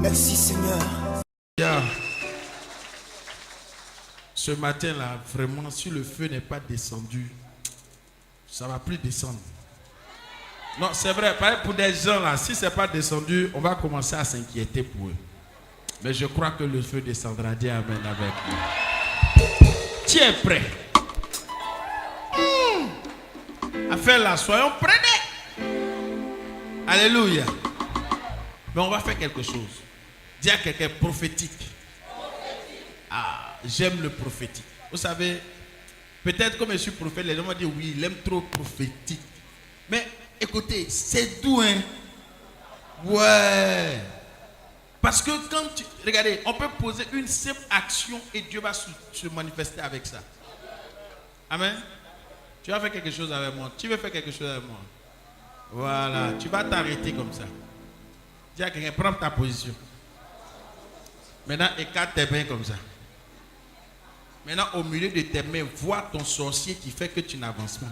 Merci Seigneur. Ce matin-là, vraiment, si le feu n'est pas descendu, ça ne va plus descendre. Non, c'est vrai, pour des gens là, si ce n'est pas descendu, on va commencer à s'inquiéter pour eux. Mais je crois que le feu descendra. Dis amen avec nous. Tu es prêt? À faire là, soyons prêts. Alléluia. Mais on va faire quelque chose. Dis à quelqu'un prophétique. Ah, j'aime le prophétique. Vous savez, peut-être comme je suis prophète, les gens vont dire oui, il aime trop prophétique. Mais écoutez, c'est doux, hein? Ouais. Parce que quand tu... Regardez, on peut poser une simple action et Dieu va se manifester avec ça. Amen. Tu vas faire quelque chose avec moi. Tu veux faire quelque chose avec moi. Voilà. Tu vas t'arrêter comme ça. Dis à quelqu'un, prends ta position. Maintenant, écarte tes mains comme ça. Maintenant, au milieu de tes mains, vois ton sorcier qui fait que tu n'avances pas.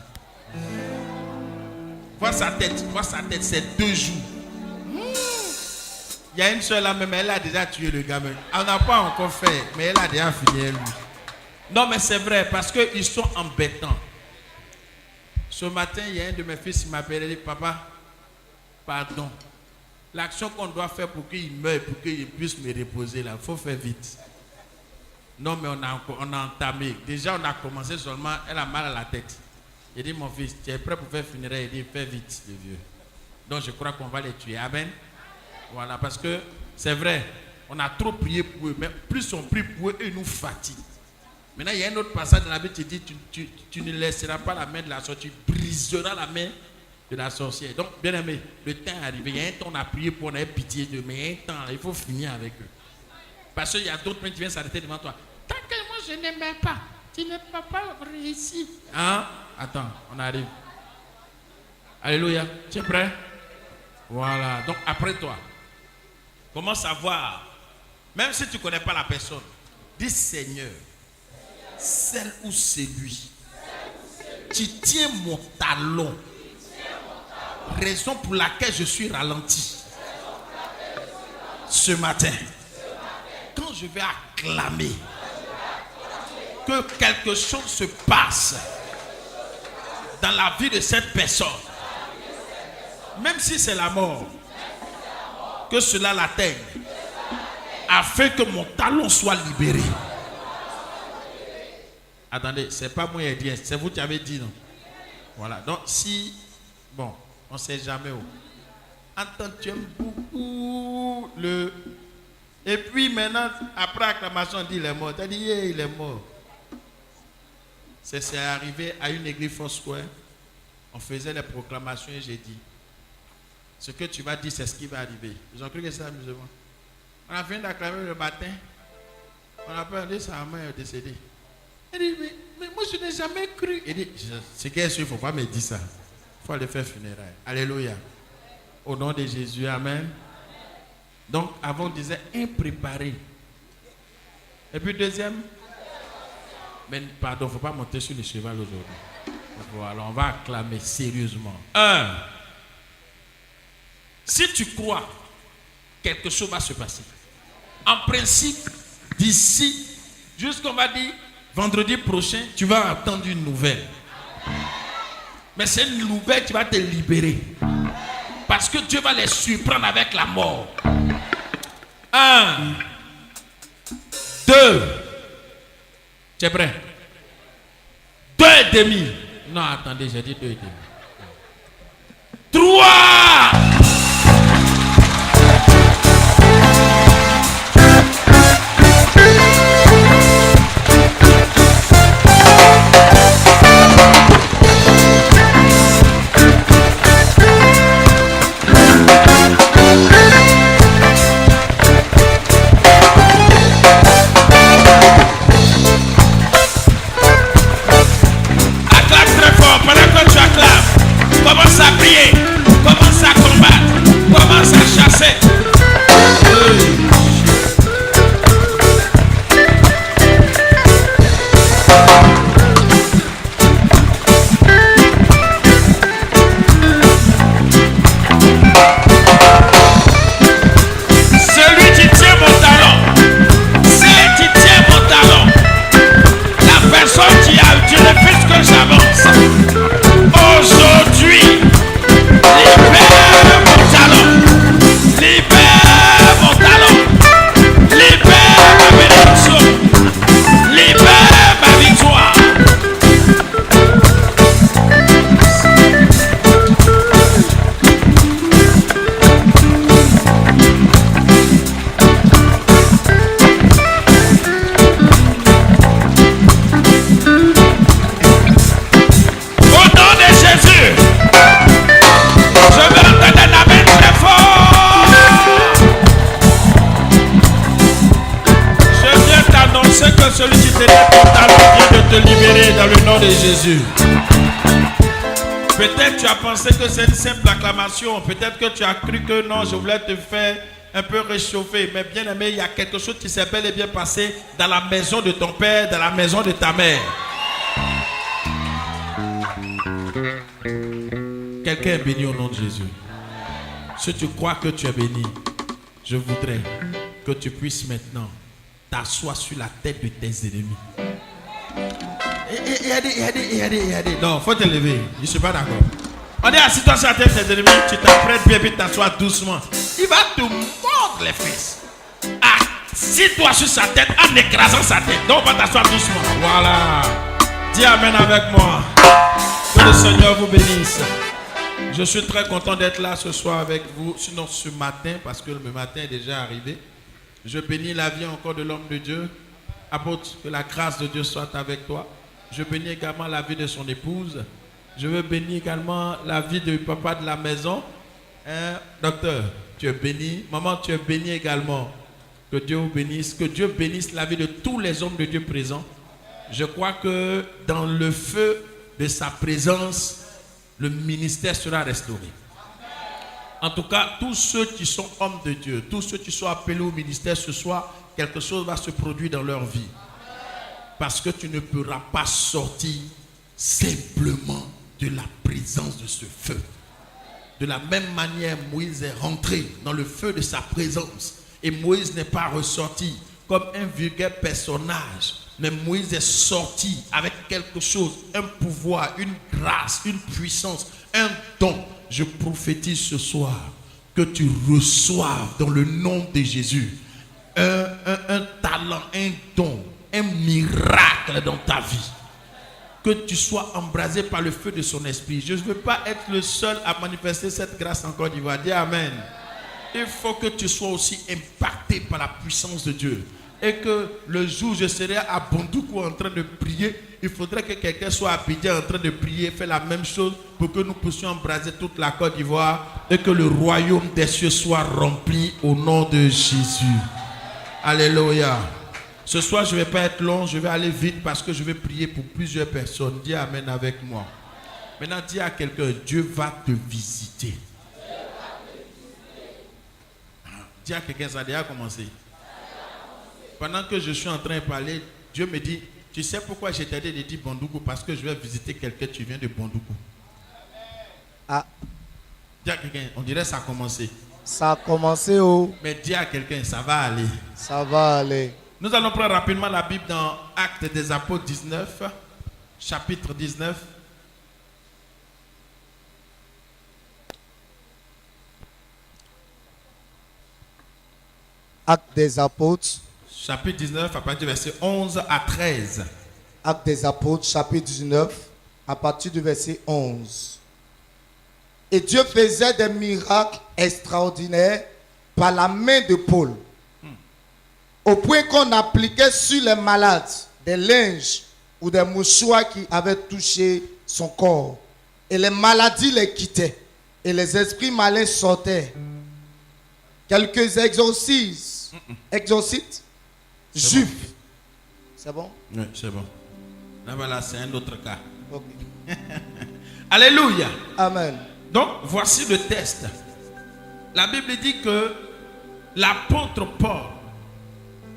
Vois sa tête, c'est 2 jours. Il y a une soeur là même, elle a déjà tué le gamin. Elle n'a pas encore fait, mais elle a déjà fini lui. Non, mais c'est vrai, parce qu'ils sont embêtants. Ce matin, il y a un de mes fils qui m'appelle et dit, papa, pardon. L'action qu'on doit faire pour qu'il meure, pour qu'il puisse me reposer là, il faut faire vite. Non, mais on a entamé. Déjà, on a commencé seulement, elle a mal à la tête. Il dit, mon fils, tu es prêt pour faire funérailles? Il dit, fais vite, le vieux. Donc, je crois qu'on va les tuer. Amen. Voilà, parce que c'est vrai, on a trop prié pour eux, mais plus on prie pour eux, ils nous fatiguent. Maintenant, il y a un autre passage dans la Bible qui dit, tu ne laisseras pas la main de la sorcière, tu briseras la main de la sorcière. Donc, bien aimé, le temps est arrivé. Il y a un temps, on a prié pour, on a pitié d'eux, mais il y a un temps, il faut finir avec eux. Parce qu'il y a d'autres mains qui viennent s'arrêter devant toi. Tant que moi, je n'aimais pas, tu n'as pas réussi. Hein? Attends, on arrive. Alléluia. Tu es prêt? Voilà. Donc, après toi, commence à voir. Même si tu ne connais pas la personne, dis Seigneur, celle ou celui, tu tiens mon talon. Raison pour laquelle je suis ralenti. Ce matin, quand je vais acclamer que quelque chose se passe dans la vie de cette personne, même si c'est la mort, que cela l'atteigne, afin que mon talon soit libéré. Attendez, c'est pas moi qui ai dit, c'est vous qui avez dit, non? Voilà, donc si, bon, on ne sait jamais où. Entends, tu aimes beaucoup le... Et puis maintenant, après acclamation, on dit il est mort. Tu as dit, yeah, il est mort. C'est arrivé à une église Foursquare. On faisait les proclamations et j'ai dit, ce que tu vas dire, c'est ce qui va arriver. Ils ont cru que c'est amusement. On a fini d'acclamer le matin. On a pas dit, sa maman est décédée. Il dit, mais moi je n'ai jamais cru. Il dit, c'est qu'il ne faut pas me dire ça. Il faut aller faire funérailles. Alléluia. Au nom de Jésus, amen. Donc, avant, on disait impréparé. Et puis, deuxième, mais pardon, il ne faut pas monter sur le cheval aujourd'hui. Voilà, on va acclamer sérieusement. 1. Si tu crois, quelque chose va se passer. En principe, d'ici, jusqu'on va dire, vendredi prochain, tu vas entendre une nouvelle. Mais c'est une nouvelle qui va te libérer. Parce que Dieu va les surprendre avec la mort. 1, 2. Tu es prêt? 2 et demi. Non, attendez, j'ai dit 2 et demi. 3. Commence à prier, commence à combattre. nom de Jésus. Peut-être tu as pensé que c'est une simple acclamation. Peut-être que tu as cru que non, je voulais te faire un peu réchauffer. Mais bien aimé, il y a quelque chose qui s'est bel et bien passé dans la maison de ton père, dans la maison de ta mère. Quelqu'un est béni au nom de Jésus. Si tu crois que tu es béni, je voudrais que tu puisses maintenant t'asseoir sur la tête de tes ennemis. Non, il faut te lever. Je ne suis pas d'accord. On est assis-toi sur la tête de tes ennemis, tu t'apprêtes bien, puis t'assois doucement. Il va te mordre les fesses. Assis-toi sur sa tête en écrasant sa tête. Donc, on va t'asseoir doucement. Voilà. Dis Amen avec moi. Que le Seigneur vous bénisse. Je suis très content d'être là ce soir avec vous. Sinon, ce matin, parce que le matin est déjà arrivé. Je bénis la vie encore de l'homme de Dieu. Apôtre, que la grâce de Dieu soit avec toi. Je bénis également la vie de son épouse. Je veux bénir également la vie du papa de la maison. Docteur, tu es béni. Maman, tu es béni également. Que Dieu vous bénisse. Que Dieu bénisse la vie de tous les hommes de Dieu présents. Je crois que dans le feu de sa présence, le ministère sera restauré. En tout cas, tous ceux qui sont hommes de Dieu, tous ceux qui sont appelés au ministère ce soir, quelque chose va se produire dans leur vie. Parce que tu ne pourras pas sortir simplement de la présence de ce feu. De la même manière, Moïse est rentré dans le feu de sa présence. Et Moïse n'est pas ressorti comme un vulgaire personnage. Mais Moïse est sorti avec quelque chose, un pouvoir, une grâce, une puissance, un don. Je prophétise ce soir que tu reçoives dans le nom de Jésus un talent, un don, un miracle dans ta vie. Que tu sois embrasé par le feu de son esprit. Je ne veux pas être le seul à manifester cette grâce en Côte d'Ivoire. Dis Amen. Il faut que tu sois aussi impacté par la puissance de Dieu. Et que le jour où je serai à Bondoukou en train de prier, il faudrait que quelqu'un soit à Abidjan en train de prier, faire la même chose pour que nous puissions embraser toute la Côte d'Ivoire et que le royaume des cieux soit rempli au nom de Jésus. Alléluia. Ce soir, je ne vais pas être long, je vais aller vite parce que je vais prier pour plusieurs personnes. Dis Amen avec moi. Maintenant, dis à quelqu'un, Dieu va te visiter. Dis à quelqu'un, ça a déjà commencé. Pendant que je suis en train de parler, Dieu me dit, tu sais pourquoi j'ai t'aidé de dire Bondoukou? Parce que je vais visiter quelqu'un, tu viens de Bondoukou. Ah. Dis à quelqu'un, on dirait que ça a commencé. Ça a commencé où? Mais dis à quelqu'un, ça va aller. Ça va aller. Nous allons prendre rapidement la Bible dans Actes des Apôtres 19, chapitre 19. Actes des Apôtres. Chapitre 19, à partir du verset 11 à 13. Actes des Apôtres, chapitre 19, à partir du verset 11. Et Dieu faisait des miracles extraordinaires par la main de Paul. Au point qu'on appliquait sur les malades des linges ou des mouchoirs qui avaient touché son corps. Et les maladies les quittaient. Et les esprits malins sortaient. Quelques exorcistes juifs. Bon. C'est bon? Oui, c'est bon. Là, voilà, c'est un autre cas. Okay. Alléluia. Amen. Donc, voici le test. La Bible dit que l'apôtre Paul,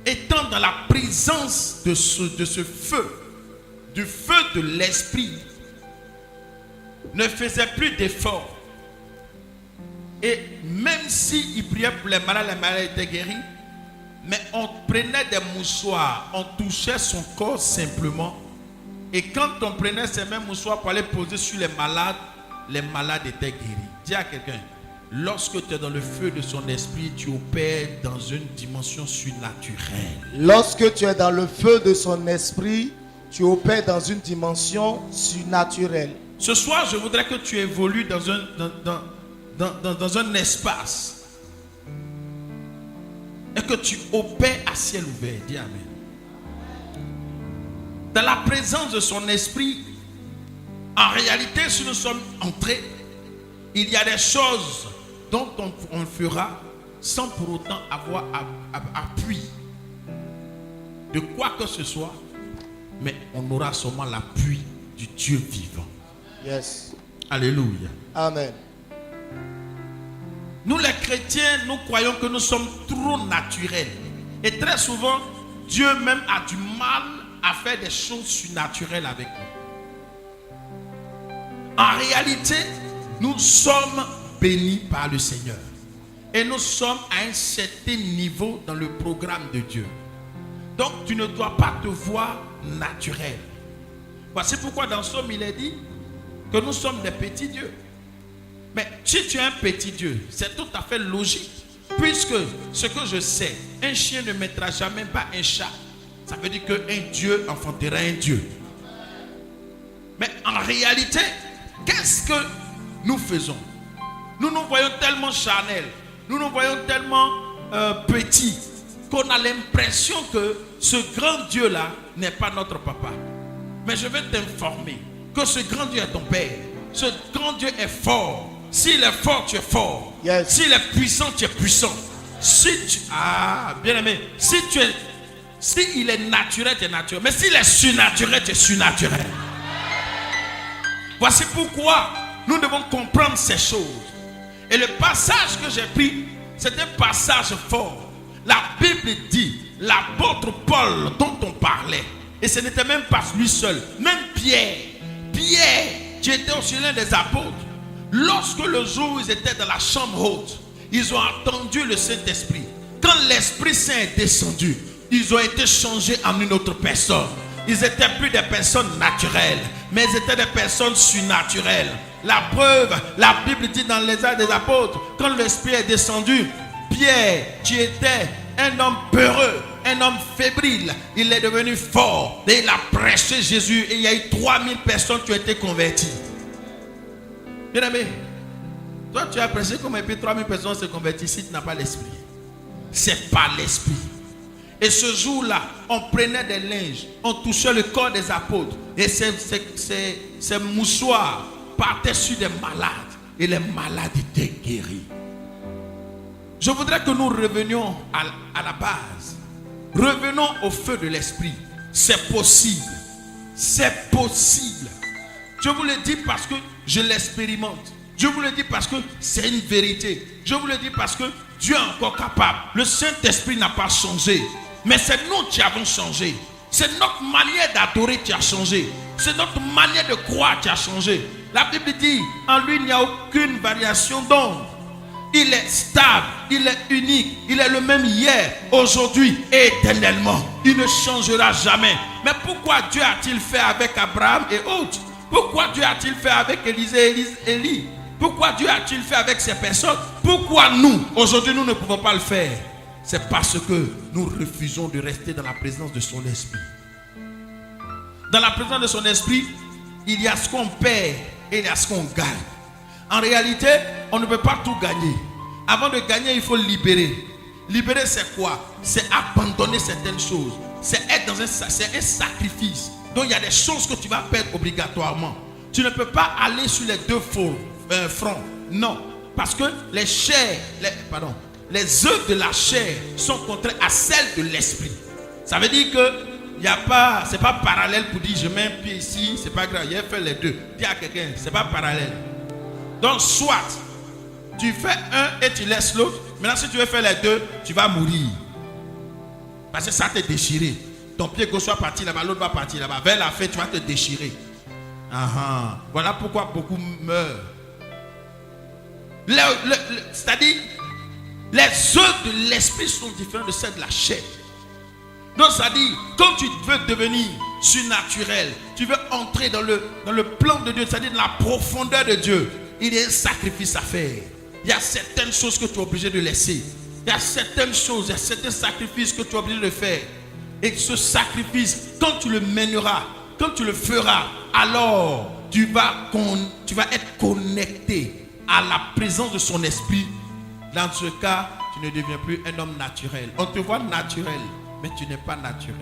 étant dans la présence de ce feu, du feu de l'esprit, ne faisait plus d'efforts. Et même s'il priait pour les malades étaient guéris. Mais on prenait des mouchoirs, on touchait son corps simplement. Et quand on prenait ces mêmes mouchoirs pour aller poser sur les malades étaient guéris. Dis à quelqu'un, lorsque tu es dans le feu de son esprit, tu opères dans une dimension surnaturelle. Lorsque tu es dans le feu de son esprit, tu opères dans une dimension surnaturelle. Ce soir, je voudrais que tu évolues dans un espace. Et que tu opères à ciel ouvert. Dis Amen. Dans la présence de son esprit, en réalité, si nous sommes entrés, il y a des choses dont on fera sans pour autant avoir appui de quoi que ce soit, mais on aura seulement l'appui du Dieu vivant. Yes. Alléluia. Amen. Nous les chrétiens, nous croyons que nous sommes trop naturels. Et très souvent, Dieu même a du mal à faire des choses surnaturelles avec nous. En réalité, nous sommes bénis par le Seigneur. Et nous sommes à un certain niveau dans le programme de Dieu. Donc tu ne dois pas te voir naturel. Voici pourquoi dans Somme il est dit que nous sommes des petits dieux. Mais si tu es un petit Dieu, c'est tout à fait logique. Puisque ce que je sais, un chien ne mettra jamais pas un chat. Ça veut dire qu'un Dieu enfantera un Dieu. Mais en réalité, qu'est-ce que nous faisons? Nous nous voyons tellement charnels, nous nous voyons tellement petits, qu'on a l'impression que ce grand Dieu-là n'est pas notre papa. Mais je vais t'informer que ce grand Dieu est ton père. Ce grand Dieu est fort. S'il est fort, tu es fort. Yes. S'il est puissant, tu es puissant. Bien aimé, si il est naturel, tu es naturel. Mais s'il est surnaturel, tu es surnaturel. Voici pourquoi nous devons comprendre ces choses. Et le passage que j'ai pris, c'est un passage fort. La Bible dit, l'apôtre Paul dont on parlait, et ce n'était même pas lui seul, même Pierre, qui était aussi l'un des apôtres, lorsque le jour où ils étaient dans la chambre haute, ils ont entendu le Saint-Esprit. Quand l'Esprit Saint est descendu, ils ont été changés en une autre personne. Ils n'étaient plus des personnes naturelles, mais ils étaient des personnes surnaturelles. La preuve, la Bible dit dans les Actes des Apôtres, quand l'Esprit est descendu, Pierre, qui était un homme peureux, un homme fébrile, il est devenu fort et il a prêché Jésus et il y a eu 3000 personnes qui ont été converties. Bien aimé, toi tu as prêché comme et puis 3000 personnes se convertissent si tu n'as pas l'Esprit. C'est pas l'Esprit. Et ce jour-là, on prenait des linges, on touchait le corps des apôtres et ces moussoirs partaient sur des malades et les malades étaient guéris. Je voudrais que nous revenions à la base. Revenons au feu de l'Esprit. C'est possible. C'est possible. Je vous le dis parce que je l'expérimente. Je vous le dis parce que c'est une vérité. Je vous le dis parce que Dieu est encore capable. Le Saint-Esprit n'a pas changé. Mais c'est nous qui avons changé. C'est notre manière d'adorer qui a changé. C'est notre manière de croire qui a changé. La Bible dit, en lui il n'y a aucune variation d'ombre. Il est stable, il est unique, il est le même hier, aujourd'hui et éternellement. Il ne changera jamais. Mais pourquoi Dieu a-t-il fait avec Abraham et autres? Pourquoi Dieu a-t-il fait avec Élisée et Élie? Pourquoi Dieu a-t-il fait avec ces personnes? Pourquoi nous, aujourd'hui, nous ne pouvons pas le faire? C'est parce que nous refusons de rester dans la présence de son esprit. Dans la présence de son esprit, il y a ce qu'on perd et il y a ce qu'on gagne. En réalité, on ne peut pas tout gagner. Avant de gagner, il faut libérer. Libérer, c'est quoi? C'est abandonner certaines choses. C'est être dans un sacrifice. Donc, il y a des choses que tu vas perdre obligatoirement. Tu ne peux pas aller sur les deux fronts. Non. Parce que les œuvres de la chair sont contraires à celles de l'esprit. Ça veut dire que c'est pas parallèle pour dire je mets un pied ici, c'est pas grave, il a fait les deux. Dis à quelqu'un, c'est pas parallèle. Donc soit tu fais un et tu laisses l'autre. Maintenant si tu veux faire les deux, tu vas mourir. Parce que ça t'est déchiré. Ton pied gauche va partir là-bas, l'autre va partir là-bas. Vers la fin, tu vas te déchirer. Voilà pourquoi beaucoup meurent. C'est-à-dire, les œuvres de l'esprit sont différentes de celles de la chair. Donc, c'est-à-dire, quand tu veux devenir surnaturel, tu veux entrer dans le plan de Dieu, c'est-à-dire dans la profondeur de Dieu, il y a un sacrifice à faire. Il y a certaines choses que tu es obligé de laisser. Il y a certaines choses, il y a certains sacrifices que tu es obligé de faire. Et ce sacrifice, quand tu le mèneras, quand tu le feras, alors tu vas être connecté à la présence de son esprit. Dans ce cas, tu ne deviens plus un homme naturel. On te voit naturel, mais tu n'es pas naturel.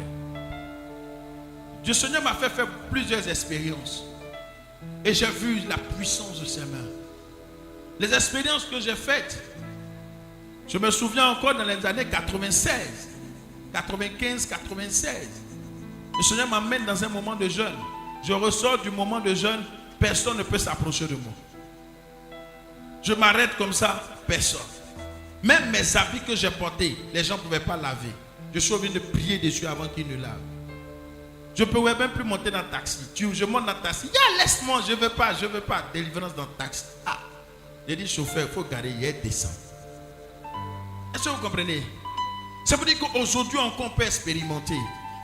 Le Seigneur m'a fait faire plusieurs expériences. Et j'ai vu la puissance de ses mains. Les expériences que j'ai faites, je me souviens encore dans les années 96, 95, 96. Le Seigneur m'amène dans un moment de jeûne. je ressors du moment de jeûne, personne ne peut s'approcher de moi. Je m'arrête comme ça, personne. Même mes habits que j'ai portés, les gens ne pouvaient pas laver. Je suis obligé de prier dessus avant qu'ils ne lavent. Je ne pouvais même plus monter dans le taxi. Je monte dans le taxi. Laisse-moi, je ne veux pas. Délivrance dans le taxi. Ah, j'ai dit, chauffeur, il faut garer, il descend. Est-ce que vous comprenez? Ça veut dire qu'aujourd'hui encore on peut expérimenter.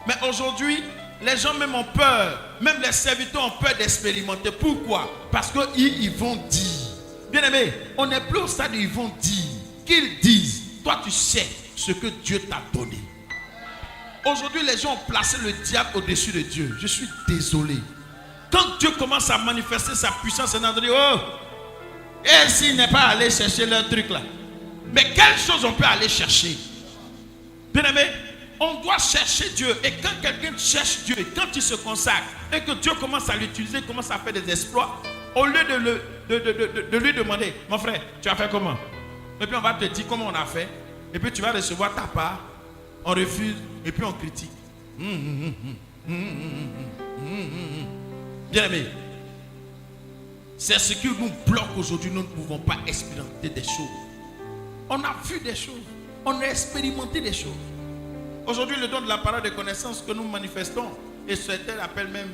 Mais aujourd'hui, les gens même ont peur. Même les serviteurs ont peur d'expérimenter. Pourquoi? Parce qu'ils vont dire. Bien aimé, on n'est plus au stade où ils vont dire. Qu'ils disent. Toi tu sais ce que Dieu t'a donné. Aujourd'hui les gens ont placé le diable au-dessus de Dieu. Je suis désolé. Quand Dieu commence à manifester sa puissance, on a dit, oh, et s'il n'est pas allé chercher leur truc là. Mais quelle chose on peut aller chercher? Bien aimé, on doit chercher Dieu. Et quand quelqu'un cherche Dieu, quand il se consacre, et que Dieu commence à l'utiliser, commence à faire des exploits, au lieu de lui demander, mon frère, tu as fait comment? Et puis on va te dire comment on a fait. Et puis tu vas recevoir ta part. On refuse et puis on critique. Bien aimé, c'est ce qui nous bloque aujourd'hui. Nous ne pouvons pas expérimenter des choses. On a vu des choses. On a expérimenté des choses. Aujourd'hui, le don de la parole de connaissance que nous manifestons, et certains l'appellent même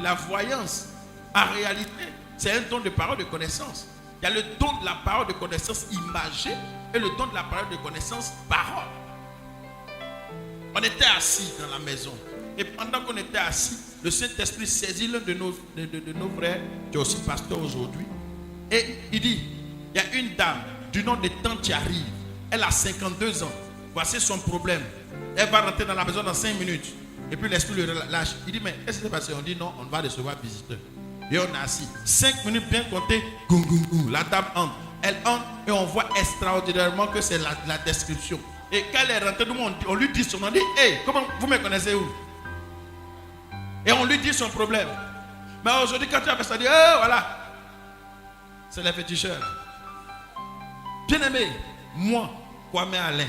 la voyance. En réalité, c'est un don de parole de connaissance. Il y a le don de la parole de connaissance imagée et le don de la parole de connaissance parole. On était assis dans la maison. Et pendant qu'on était assis, le Saint-Esprit saisit l'un de nos frères, qui est aussi pasteur aujourd'hui. Et il dit, il y a une dame du nom de Tante Arrive. Elle a 52 ans. Voici son problème. Elle va rentrer dans la maison dans 5 minutes. Et puis l'esprit le lâche. Il dit, mais qu'est-ce qui s'est passé? On dit, non, on va recevoir visiteur. Et on est assis. 5 minutes bien comptées. La dame entre. Elle entre et on voit extraordinairement que c'est la description. Et quand elle est rentrée, on lui dit son nom. On dit, hey, comment vous me connaissez où? Et on lui dit son problème. Mais aujourd'hui, quand tu as fait ça, on dit, oh voilà. C'est les féticheurs. Bien aimé, moi, Kwame Alain,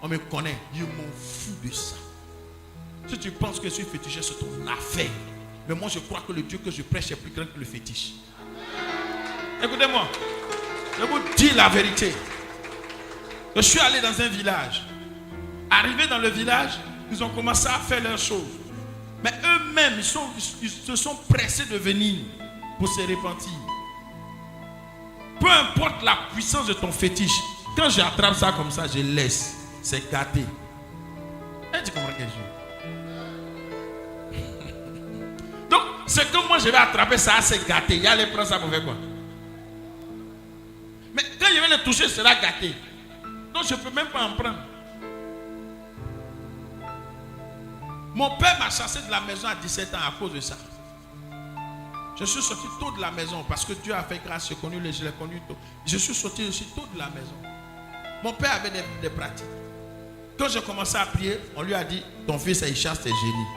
on me connaît. Je m'en fous de ça. Si tu penses que je suis féticheur, c'est ton affaire. Mais moi, je crois que le Dieu que je prêche est plus grand que le fétiche. Écoutez-moi. Je vous dis la vérité. Je suis allé dans un village. Arrivé dans le village, ils ont commencé à faire leurs choses. Mais eux-mêmes, ils se sont pressés de venir pour se repentir. Peu importe la puissance de ton fétiche, quand j'attrape ça comme ça, je laisse. C'est gâté. Et tu comprends quelque chose? Donc, c'est que moi je vais attraper ça, c'est gâté. Il y a les prendre ça pour faire quoi? Mais quand je vais le toucher, ça sera gâté. Donc je ne peux même pas en prendre. Mon père m'a chassé de la maison à 17 ans à cause de ça. Je suis sorti tôt de la maison parce que Dieu a fait grâce. Je l'ai connu tôt. Je suis sorti aussi tôt de la maison. Mon père avait des pratiques. Quand j'ai commencé à prier, on lui a dit, ton fils, il chasse tes génies.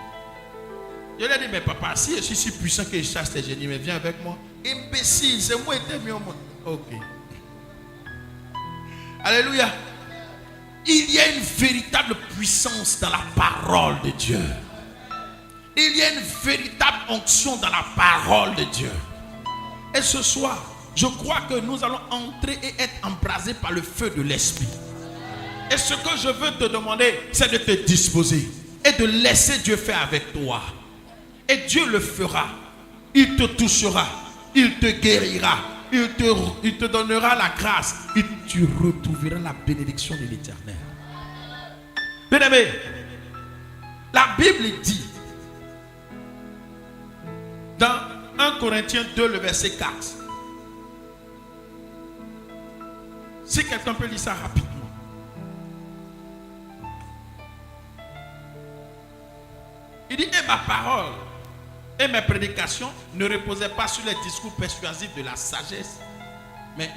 Je lui ai dit, mais papa, si je suis si puissant qu'il chasse tes génies, mais viens avec moi. Imbécile, c'est moi qui t'ai mis au monde. Ok. Alléluia. Il y a une véritable puissance dans la parole de Dieu. Il y a une véritable onction dans la parole de Dieu. Et ce soir, je crois que nous allons entrer et être embrasés par le feu de l'Esprit. Et ce que je veux te demander, c'est de te disposer et de laisser Dieu faire avec toi. Et Dieu le fera. Il te touchera. Il te guérira. Il te donnera la grâce. Et tu retrouveras la bénédiction de l'Éternel. Bien-aimé, la Bible dit dans 1 Corinthiens 2, le verset 4. Si quelqu'un peut lire ça rapidement. Il dit, et ma parole et mes prédications ne reposaient pas sur les discours persuasifs de la sagesse. Mais,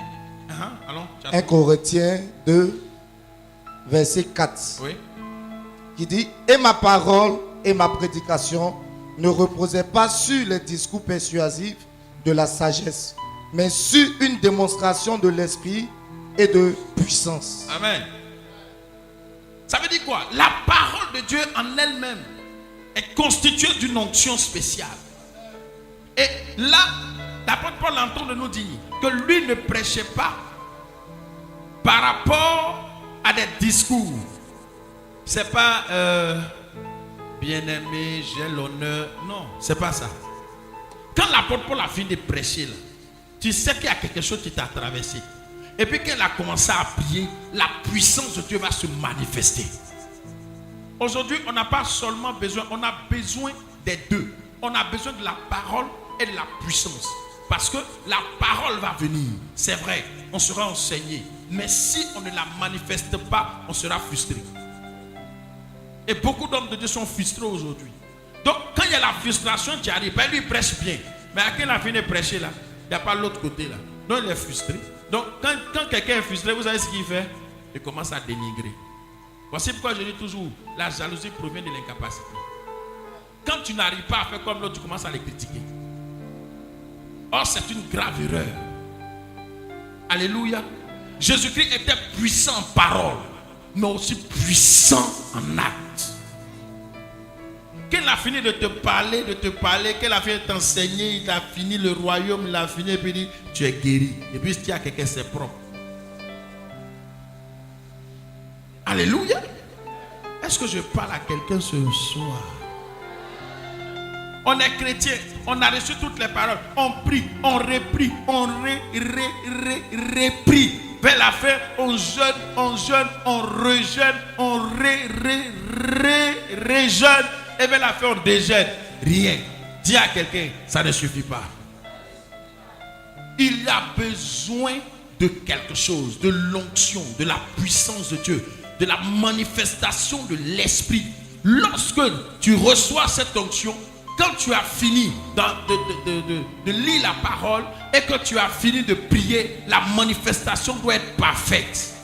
allons. 1 Corinthiens 2, verset 4. Oui. Qui dit, et ma parole et ma prédication ne reposaient pas sur les discours persuasifs de la sagesse, mais sur une démonstration de l'esprit et de puissance. Amen. Ça veut dire quoi? La parole de Dieu en elle-même est constitué d'une onction spéciale. Et là, l'apôtre Paul entend de nous dire que lui ne prêchait pas par rapport à des discours. C'est pas bien-aimé, j'ai l'honneur. Non, c'est pas ça. Quand l'apôtre Paul a fini de prêcher, là, tu sais qu'il y a quelque chose qui t'a traversé. Et puis qu'elle a commencé à prier, la puissance de Dieu va se manifester. Aujourd'hui, on n'a pas seulement besoin, on a besoin des deux. On a besoin de la parole et de la puissance. Parce que la parole va venir, c'est vrai, on sera enseigné. Mais si on ne la manifeste pas, on sera frustré. Et beaucoup d'hommes de Dieu sont frustrés aujourd'hui. Donc, quand il y a la frustration qui arrive, ben lui il prêche bien. Mais à quel a fini de prêcher là, il n'y a pas l'autre côté là. Donc, il est frustré. Donc, quand quelqu'un est frustré, vous savez ce qu'il fait? Il commence à dénigrer. Voici pourquoi je dis toujours, la jalousie provient de l'incapacité. Quand tu n'arrives pas à faire comme l'autre, tu commences à les critiquer. Or, c'est une grave erreur. Alléluia. Jésus-Christ était puissant en parole, mais aussi puissant en acte. Qu'elle a fini de te parler, qu'elle a fini de t'enseigner, il a fini le royaume, il a fini et puis il dit, tu es guéri. Et puis si tu as quelqu'un, c'est propre. Alléluia. Est-ce que je parle à quelqu'un ce soir? On est chrétien, on a reçu toutes les paroles, on prie, on reprie, on reprie. Vers la fin, on jeûne, on rejeûne, on rejeûne. Et vers la fin, on déjeûne. Rien. Dis à quelqu'un, ça ne suffit pas. Il y a besoin de quelque chose, de l'onction, de la puissance de Dieu, de la manifestation de l'esprit. Lorsque tu reçois cette onction, quand tu as fini de lire la parole et que tu as fini de prier, la manifestation doit être parfaite.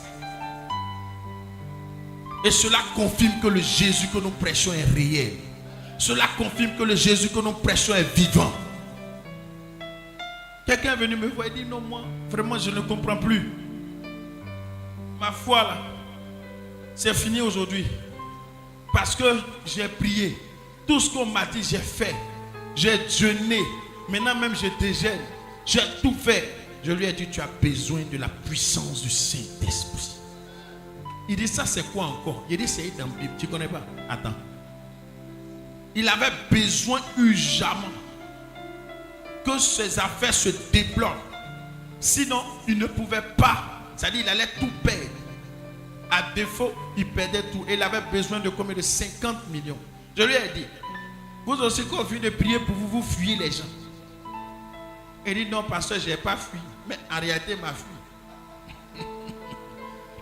Et cela confirme que le Jésus que nous prêchons est réel. Cela confirme que le Jésus que nous prêchons est vivant. Quelqu'un est venu me voir et dit, non, moi, vraiment, je ne comprends plus. Ma foi, là, c'est fini aujourd'hui. Parce que j'ai prié. Tout ce qu'on m'a dit, j'ai fait. J'ai jeûné. Maintenant même, je déjeûne. J'ai tout fait. Je lui ai dit, tu as besoin de la puissance du Saint-Esprit. Il dit, ça c'est quoi encore? Il dit, c'est dans la Bible. Tu ne connais pas? Attends. Il avait besoin urgemment que ses affaires se débloquent. Sinon, il ne pouvait pas. C'est-à-dire, il allait tout perdre. À défaut, il perdait tout. Et il avait besoin de combien? De 50 millions. Je lui ai dit, vous aussi, quand vous venez de prier pour vous, vous fuyez les gens. Il dit, non, pasteur, je n'ai pas fui. Mais en réalité, il m'a fui.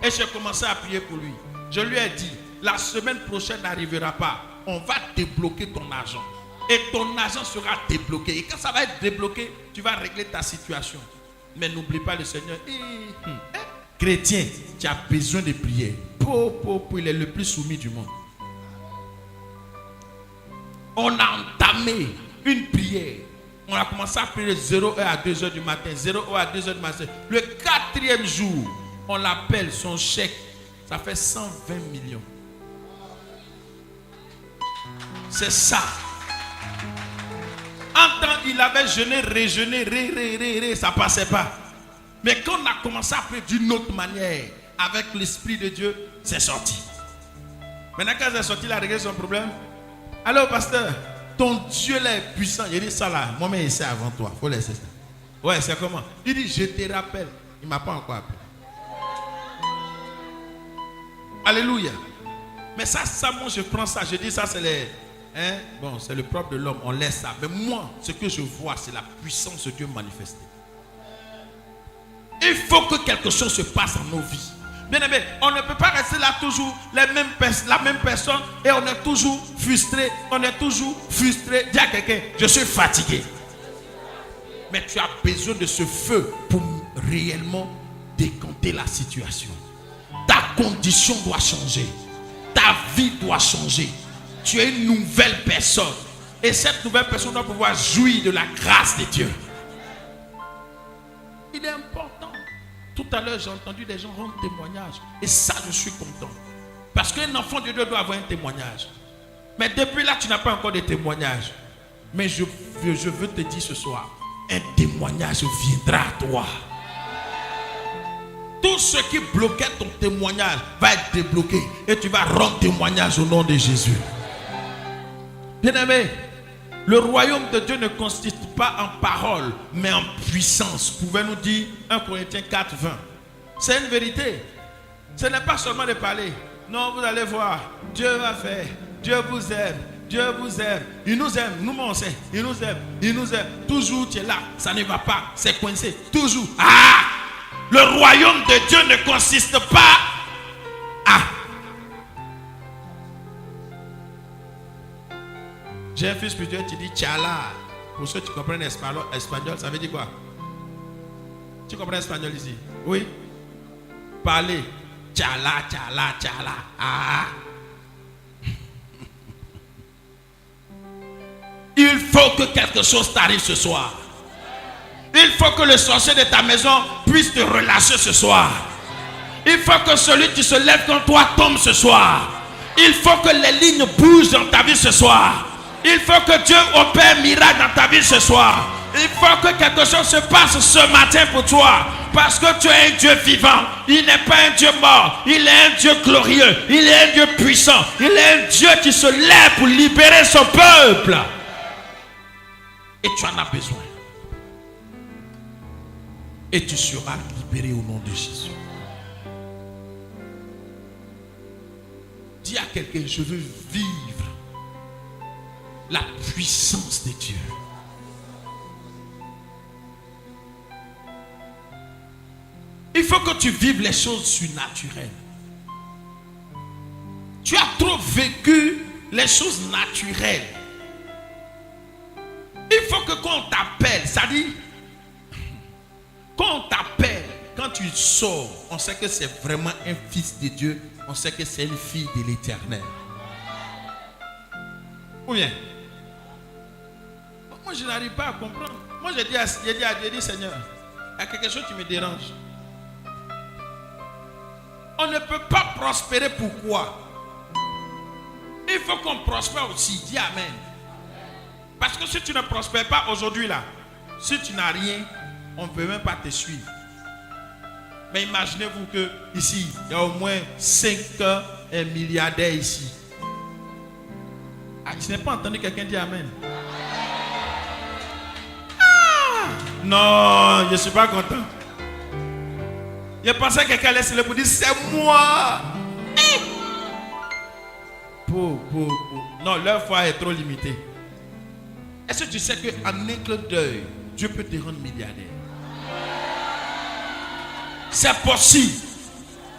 Et j'ai commencé à prier pour lui. Je lui ai dit, la semaine prochaine n'arrivera pas. On va débloquer ton argent. Et ton argent sera débloqué. Et quand ça va être débloqué, tu vas régler ta situation. Mais n'oublie pas le Seigneur. Chrétien, tu as besoin de prier. Il est le plus soumis du monde. On a entamé une prière. On a commencé à prier de 0h à 2h du matin. 0h à 2h du matin. Le 4e jour, on l'appelle son chèque. Ça fait 120 millions. C'est ça. En temps, il avait jeûné, réjeûné, ça ne passait pas. Mais quand on a commencé à prier d'une autre manière, avec l'Esprit de Dieu, c'est sorti. Maintenant, quand c'est sorti, il a réglé son problème. Alors, pasteur, ton Dieu là est puissant. Il dit ça là, moi-même, c'est avant toi. Il faut laisser ça. Ouais, c'est comment? Il dit, je te rappelle. Il ne m'a pas encore appelé. Alléluia. Mais ça, moi, je prends ça. Je dis ça, c'est les... bon, c'est le propre de l'homme. On laisse ça. Mais moi, ce que je vois, c'est la puissance de Dieu manifestée. Il faut que quelque chose se passe dans nos vies. Bien aimé, on ne peut pas rester là toujours la même personne et on est toujours frustré. Dis à quelqu'un, je suis fatigué. Mais tu as besoin de ce feu pour réellement décanter la situation. Ta condition doit changer. Ta vie doit changer. Tu es une nouvelle personne. Et cette nouvelle personne doit pouvoir jouir de la grâce de Dieu. Il est important. Tout à l'heure, j'ai entendu des gens rendre témoignage. Et ça, je suis content. Parce qu'un enfant de Dieu doit avoir un témoignage. Mais depuis là, tu n'as pas encore de témoignage. Mais je veux te dire ce soir, un témoignage viendra à toi. Tout ce qui bloquait ton témoignage va être débloqué. Et tu vas rendre témoignage au nom de Jésus. Bien-aimé, le royaume de Dieu ne consiste pas en parole, mais en puissance. Pouvez-nous dire 1 Corinthiens 4, 20. C'est une vérité. Ce n'est pas seulement de parler. Non, vous allez voir. Dieu va faire. Dieu vous aime. Dieu vous aime. Il nous aime. Nous, on sait. Il nous aime. Il nous aime. Toujours, tu es là. Ça ne va pas. C'est coincé. Toujours. Ah! Le royaume de Dieu ne consiste pas à... J'ai un fils spirituel, tu dis tchala. Pour ceux qui comprennent espagnol, ça veut dire quoi? Tu comprends l'espagnol ici? Oui. Parler. Tchala, tchala, tchala. Ah. Il faut que quelque chose t'arrive ce soir. Il faut que le sorcier de ta maison puisse te relâcher ce soir. Il faut que celui qui se lève contre toi tombe ce soir. Il faut que les lignes bougent dans ta vie ce soir. Il faut que Dieu opère miracle dans ta vie ce soir. Il faut que quelque chose se passe ce matin pour toi. Parce que tu es un Dieu vivant. Il n'est pas un Dieu mort. Il est un Dieu glorieux. Il est un Dieu puissant. Il est un Dieu qui se lève pour libérer son peuple. Et tu en as besoin. Et tu seras libéré au nom de Jésus. Dis à quelqu'un, je veux vivre la puissance de Dieu. Il faut que tu vives les choses surnaturelles. Tu as trop vécu les choses naturelles. Il faut que quand on t'appelle, ça dit, quand on t'appelle, quand tu sors, on sait que c'est vraiment un fils de Dieu, on sait que c'est une fille de l'Éternel. Ou bien, moi je n'arrive pas à comprendre. Moi j'ai dit à Dieu, Seigneur, il y a quelque chose qui me dérange. On ne peut pas prospérer, pourquoi? Il faut qu'on prospère aussi. Dis Amen. Parce que si tu ne prospères pas aujourd'hui là, si tu n'as rien, on ne peut même pas te suivre. Mais imaginez-vous que ici, il y a au moins 5 milliardaires ici. Ah, je n'ai pas entendu quelqu'un dire Amen. Ah, non, je ne suis pas content. Je pensais que quelqu'un allait se lever pour dire c'est moi. Non, leur foi est trop limitée. Est-ce que tu sais qu'en un clin d'œil, Dieu peut te rendre milliardaire? C'est possible.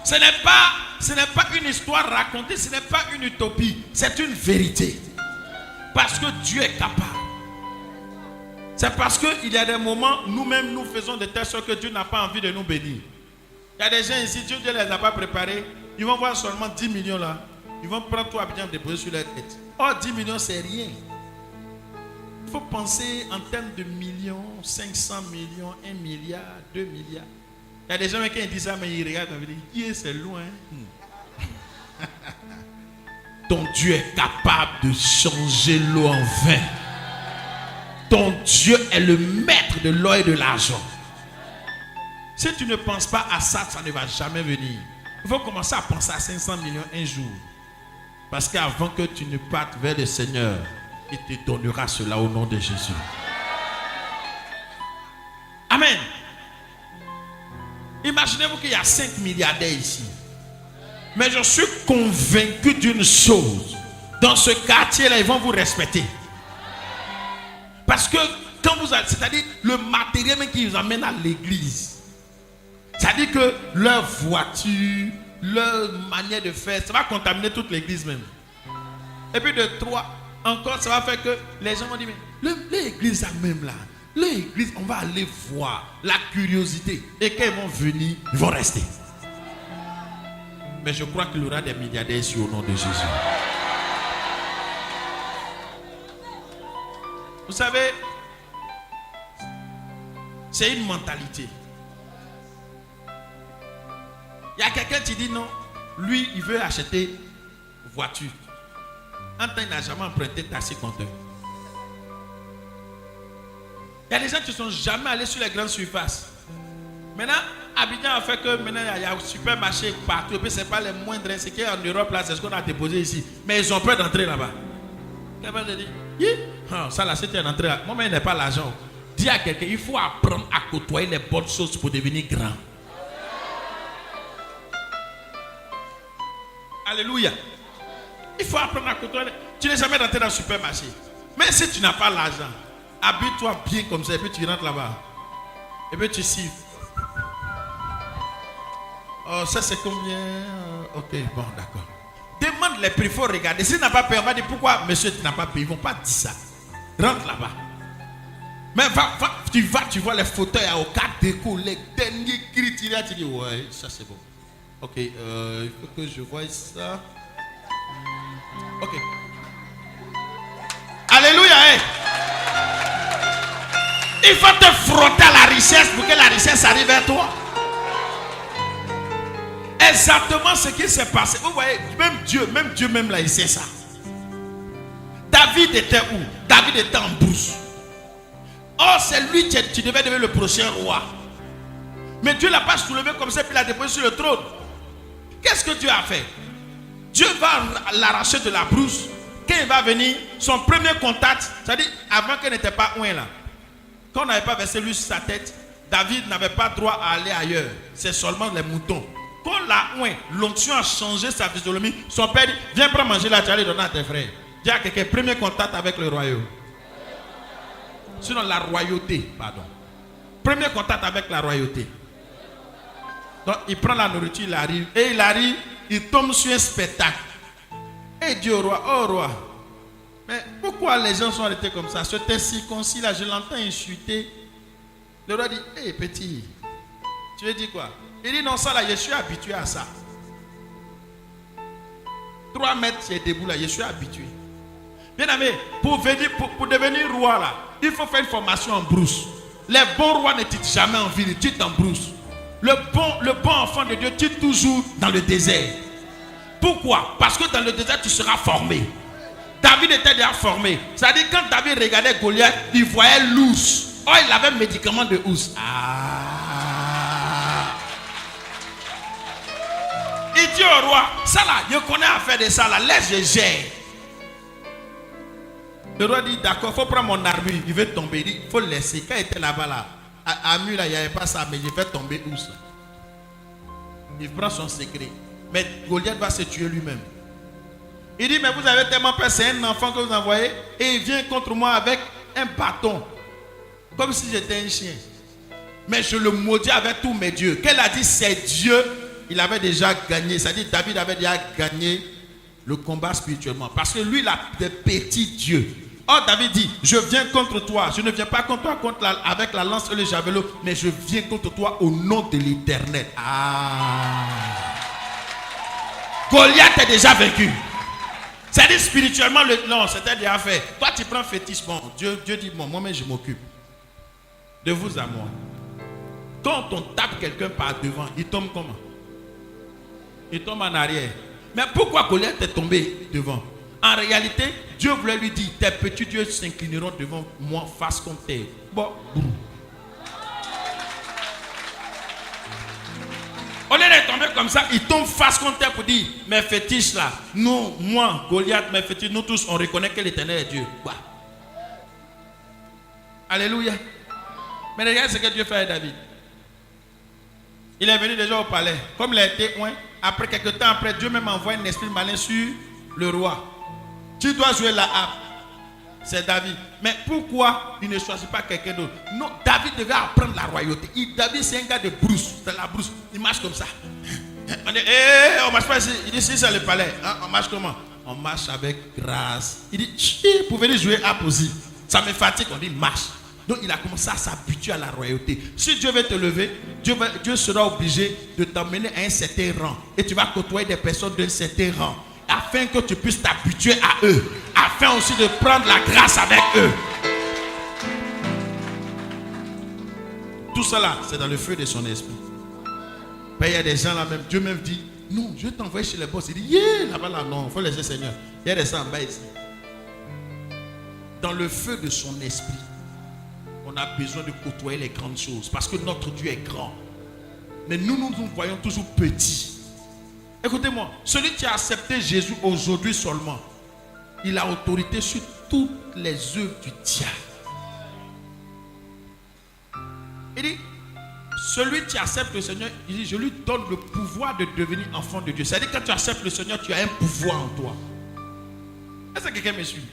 Ce n'est pas une histoire racontée, ce n'est pas une utopie, c'est une vérité. Parce que Dieu est capable. C'est parce qu'il y a des moments, nous-mêmes, nous faisons de telle sorte que Dieu n'a pas envie de nous bénir. Il y a des gens ici, Dieu ne les a pas préparés. Ils vont voir seulement 10 millions là. Ils vont prendre tout à bien déposer sur leur tête. Oh, 10 millions, c'est rien. Il faut penser en termes de millions, 500 millions, 1 milliard, 2 milliards. Il y a des gens qui disent ça, mais ils regardent et disent, c'est loin. Ton Dieu est capable de changer l'eau en vin. Ton Dieu est le maître de l'or et de l'argent. Si tu ne penses pas à ça, ça ne va jamais venir. Il faut commencer à penser à 500 millions un jour. Parce qu'avant que tu ne partes vers le Seigneur, il te donnera cela au nom de Jésus. Amen. Imaginez-vous qu'il y a 5 milliardaires ici. Mais je suis convaincu d'une chose. Dans ce quartier-là, ils vont vous respecter. Parce que quand vous allez, c'est-à-dire le matériel même qui vous amène à l'église. C'est-à-dire que leur voiture, leur manière de faire, ça va contaminer toute l'église même. Et puis de 3, encore ça va faire que les gens vont dire, mais l'église là même là, l'église, on va aller voir la curiosité. Et quand ils vont venir, ils vont rester. Mais je crois qu'il y aura des milliardaires ici au nom de Jésus. Vous savez, c'est une mentalité. Il y a quelqu'un qui dit non, lui il veut acheter voiture. En temps, il n'a jamais emprunté taxi compteur. Il y a des gens qui ne sont jamais allés sur les grandes surfaces. Maintenant, Abidjan a fait que maintenant il y a un supermarché partout. Et puis ce n'est pas les moindres. Ce qui est en Europe, là, c'est ce qu'on a déposé ici. Mais ils ont peur d'entrer là-bas. Quelqu'un te dit, ça là, c'était d'entrer là. Moi, mais il n'a pas l'argent. Dis à quelqu'un, il faut apprendre à côtoyer les bonnes choses pour devenir grand. Alléluia. Il faut apprendre à côtoyer. Tu n'es jamais rentré dans le supermarché. Mais si tu n'as pas l'argent, habille-toi bien comme ça et puis tu rentres là-bas. Et puis tu siffles. Oh, ça c'est combien? Ok, bon, d'accord. Demande les prix, il faut regarder. S'il n'a pas payé, on va dire pourquoi monsieur tu n'as pas payé. Ils ne vont pas dire ça. Rentre là-bas. Mais tu vois les fauteuils au 4 déco, les derniers cris, tu dis ouais, ça c'est bon. Ok, il faut que je voie ça. Ok. Alléluia. Hein? Il faut te frotter à la richesse pour que la richesse arrive vers toi. Exactement ce qui s'est passé. Vous voyez, même Dieu même là, il sait ça. David était où? David était en brousse. Oh, c'est lui qui devait devenir le prochain roi. Mais Dieu ne l'a pas soulevé comme ça, puis l'a déposé sur le trône. Qu'est-ce que Dieu a fait? Dieu va l'arracher de la brousse. Quand il va venir, son premier contact, c'est-à-dire avant qu'il n'était pas loin là. Quand on n'avait pas versé lui sur sa tête, David n'avait pas droit à aller ailleurs. C'est seulement les moutons. Quand l'onction a changé sa physionomie, son père dit, viens prendre manger là, tu vas aller donner à tes frères. Dis à quelqu'un, premier contact avec le royaume. Sinon la royauté, pardon. Premier contact avec la royauté. Donc il prend la nourriture, il arrive. Et il arrive, il tombe sur un spectacle. Et il dit au roi, oh roi, mais pourquoi les gens sont arrêtés comme ça? Cet incirconcis là, je l'entends insulter. Le roi dit, hé petit, tu veux dire quoi? Il dit non, ça là, je suis habitué à ça. 3 mètres, tu es debout là, je suis habitué. Bien aimé, pour devenir roi là, il faut faire une formation en brousse. Les bons rois ne titrent jamais en ville, ils titrent en brousse. Le bon enfant de Dieu titre toujours dans le désert. Pourquoi? Parce que dans le désert, tu seras formé. David était déjà formé. C'est-à-dire quand David regardait Goliath, il voyait l'ours. Oh, il avait un médicament de ours. Il dit au roi, ça là, je connais à faire de ça là, laisse je gère. Le roi dit, d'accord, il faut prendre mon armure, il veut tomber. Il dit, il faut le laisser. Quand il était là-bas là, à Mu là, il n'y avait pas ça, mais je vais tomber où ça? Il prend son secret. Mais Goliath va se tuer lui-même. Il dit, mais vous avez tellement peur, c'est un enfant que vous envoyez, et il vient contre moi avec un bâton, comme si j'étais un chien. Mais je le maudis avec tous mes dieux. Qu'elle a dit, c'est Dieu, il avait déjà gagné. C'est-à-dire, David avait déjà gagné le combat spirituellement. Parce que lui, il a des petits dieux. Oh, David dit, je viens contre toi. Je ne viens pas contre toi avec la lance et le javelot, mais je viens contre toi au nom de l'Éternel. Goliath est déjà vaincu. C'est-à-dire spirituellement, non, c'était déjà fait. Toi, tu prends fétiche. Bon, Dieu dit, bon, moi-même, je m'occupe. De vous à moi. Quand on tape quelqu'un par devant, il tombe comment? Il tombe en arrière. Mais pourquoi Goliath est tombé devant? En réalité, Dieu voulait lui dire, tes petits dieux s'inclineront devant moi face contre terre. Bon. Au lieu de tomber comme ça, il tombe face contre terre pour dire, mes fétiches là, nous, moi, Goliath, mes fétiches, nous tous, on reconnaît que l'Éternel est Dieu. Bah. Alléluia. Mais regarde ce que Dieu fait à David. Il est venu déjà au palais. Comme il a été loin, après quelques temps après, Dieu même envoie un esprit malin sur le roi. Tu dois jouer la harpe. C'est David. Mais pourquoi il ne choisit pas quelqu'un d'autre? Non, David devait apprendre la royauté. David, c'est un gars de brousse. C'est la brousse. Il marche comme ça. On dit, on marche pas ici. Il dit, si c'est le palais. Hein, on marche comment? On marche avec grâce. Il dit, pour venir jouer harpe aussi. Ça me fatigue. On dit, marche. Donc il a commencé à s'habituer à la royauté. Si Dieu veut te lever, Dieu sera obligé de t'emmener à un certain rang. Et tu vas côtoyer des personnes d'un certain rang. Afin que tu puisses t'habituer à eux. Afin aussi de prendre la grâce avec eux. Tout cela, c'est dans le feu de son esprit. Mais il y a des gens là même, Dieu même dit, non, je vais t'envoyer chez les boss. Il dit, yeah, là-bas, là, non, il faut laisser Seigneur. Il y a des ça en bas ici. Dans le feu de son esprit, on a besoin de côtoyer les grandes choses. Parce que notre Dieu est grand. Mais nous voyons toujours petits. Écoutez-moi, celui qui a accepté Jésus aujourd'hui seulement, il a autorité sur toutes les œuvres du diable. Il dit, celui qui accepte le Seigneur, il dit, je lui donne le pouvoir de devenir enfant de Dieu. C'est-à-dire que quand tu acceptes le Seigneur, tu as un pouvoir en toi. Est-ce que quelqu'un me suit?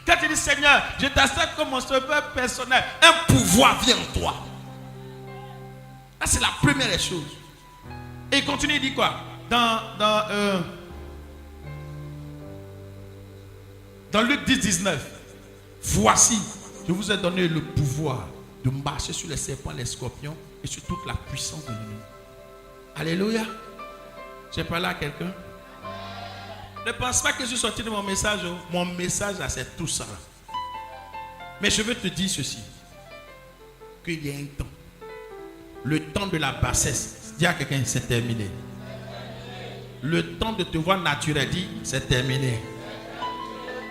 Quand tu dis, Seigneur, je t'accepte comme mon sauveur personnel, un pouvoir vient en toi. Ça, c'est la première des choses. Et il continue, il dit quoi? Dans Luc 10, 19. Voici, je vous ai donné le pouvoir de marcher sur les serpents, les scorpions et sur toute la puissance de l'ennemi. Alléluia. J'ai parlé à quelqu'un. Ne pense pas que je suis sorti de mon message. Mon message, là, c'est tout ça. Mais je veux te dire ceci. Qu'il y a un temps. Le temps de la bassesse. Dis à quelqu'un, c'est terminé. Le temps de te voir naturel, dis, c'est terminé.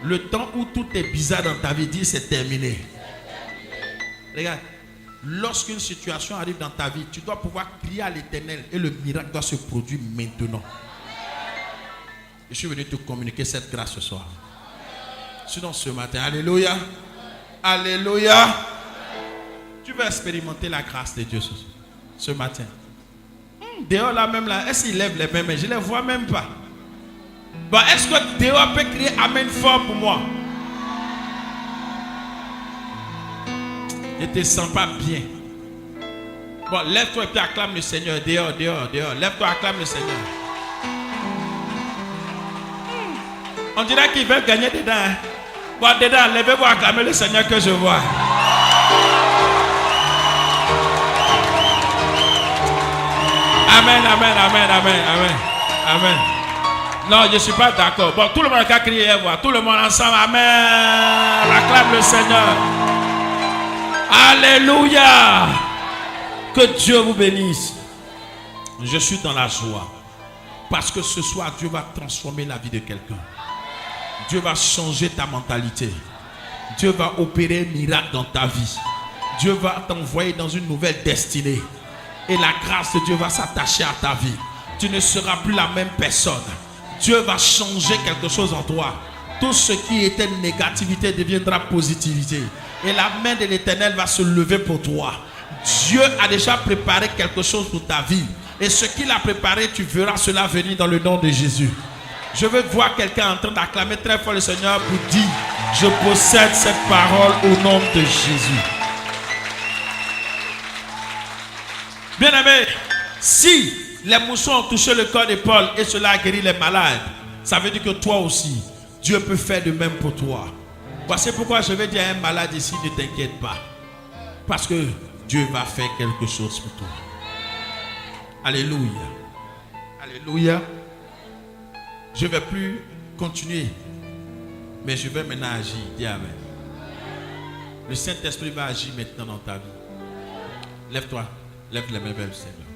Le temps où tout est bizarre dans ta vie, dis, c'est terminé. Regarde, lorsqu'une situation arrive dans ta vie, tu dois pouvoir crier à l'Éternel et le miracle doit se produire maintenant. Je suis venu te communiquer cette grâce ce soir. Sinon ce matin, alléluia, alléluia, tu vas expérimenter la grâce de Dieu ce matin. Dehors là même là, est-ce qu'il lève les mains? Mais je ne les vois même pas. Bon, est-ce que dehors peut crier amen fort pour moi? Je ne te sens pas bien. Bon, lève-toi et puis acclame le Seigneur. Dehors, dehors, dehors. Lève-toi, acclame le Seigneur. On dirait qu'ils veulent gagner dedans. Hein? Bon, dedans, levez-vous, acclamer le Seigneur que je vois. Amen, amen, amen, amen, amen, amen. Non, je ne suis pas d'accord. Bon, tout le monde a crié, voir. Tout le monde ensemble, amen. Acclame le Seigneur. Alléluia. Que Dieu vous bénisse. Je suis dans la joie. Parce que ce soir, Dieu va transformer la vie de quelqu'un. Dieu va changer ta mentalité. Dieu va opérer un miracle dans ta vie. Dieu va t'envoyer dans une nouvelle destinée. Et la grâce de Dieu va s'attacher à ta vie. Tu ne seras plus la même personne. Dieu va changer quelque chose en toi. Tout ce qui était négativité deviendra positivité. Et la main de l'Éternel va se lever pour toi. Dieu a déjà préparé quelque chose pour ta vie. Et ce qu'il a préparé, tu verras cela venir dans le nom de Jésus. Je veux voir quelqu'un en train d'acclamer très fort le Seigneur pour dire, je possède cette parole au nom de Jésus. Bien-aimé, si les moussons ont touché le corps de Paul et cela a guéri les malades, ça veut dire que toi aussi, Dieu peut faire de même pour toi. Voici pourquoi je vais dire à un malade ici, ne t'inquiète pas. Parce que Dieu va faire quelque chose pour toi. Alléluia. Alléluia. Je ne vais plus continuer. Mais je vais maintenant agir. Dis amen. Le Saint-Esprit va agir maintenant dans ta vie. Lève-toi. Lève les mains vers le Seigneur.